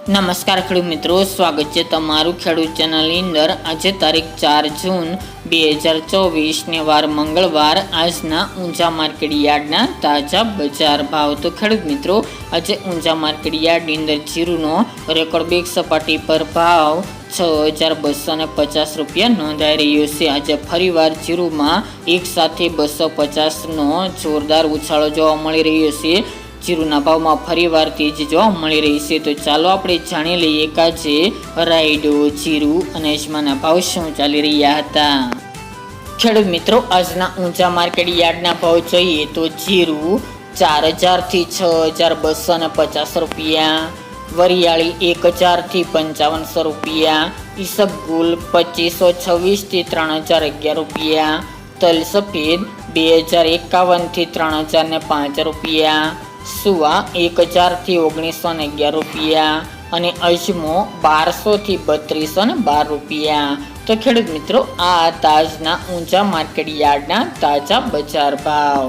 નમસ્કાર ખેડૂત મિત્રો, સ્વાગત છે તમારું ખેડૂત ચેનલની અંદર। આજે તારીખ 4 જૂન 2024 ને વાર મંગળવાર। આજના ઊંઝા માર્કેટ યાર્ડના તાજા બજાર ભાવ। તો ખેડૂત મિત્રો, આજે ઊંઝા માર્કેટ યાર્ડની અંદર જીરુનો રેકોર્ડ બેક સપાટી પર ભાવ 6250 રૂપિયા નોંધાઈ રહ્યો છે। આજે ફરીવાર જીરુમાં એક સાથે 250નો જોરદાર ઉછાળો જોવા મળી રહ્યો છે। જીરુના ભાવમાં ફરીવાર તેજી જોવા મળી રહી છે। તો ચાલો આપણે જાણી લઈએ કે આજે રાયડો, જીરુ અને અજમાના ભાવ શું ચાલી રહ્યા હતા। ખેડૂત મિત્રો, આજના ઊંઝા માર્કેટ યાર્ડના ભાવ જોઈએ તો જીરુ 4000 થી 6250 રૂપિયા, વરિયાળી 1000 થી 5500 રૂપિયા, ઈસબગુલ 2526 થી 3011 રૂપિયા, તલ સફેદ 2051 થી 3005 રૂપિયા, સુવા 1000 થી 1911 રૂપિયા અને અજમો 1200 થી 3212 રૂપિયા। તો ખેડૂત મિત્રો, આ તાજના ઊંઝા માર્કેટ યાર્ડના તાજા બજાર ભાવ।